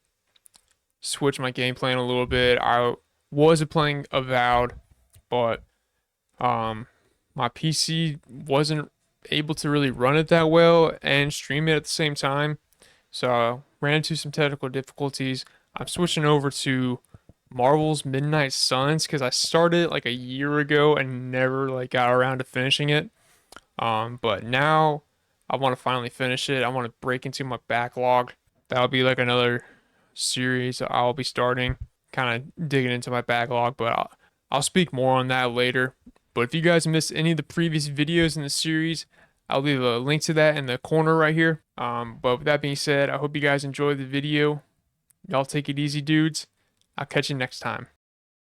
switched my game plan a little bit. I was playing Avowed, but my PC wasn't able to really run it that well and stream it at the same time. So I ran into some technical difficulties. I'm switching over to Marvel's Midnight Suns because I started it like a year ago and never like got around to finishing it. But now I want to finally finish it. I want to break into my backlog. That'll be like another series I'll be starting, kind of digging into my backlog, but I'll speak more on that later. But if you guys missed any of the previous videos in the series, I'll leave a link to that in the corner right here. But with that being said, I hope you guys enjoyed the video. Y'all take it easy, dudes. I'll catch you next time.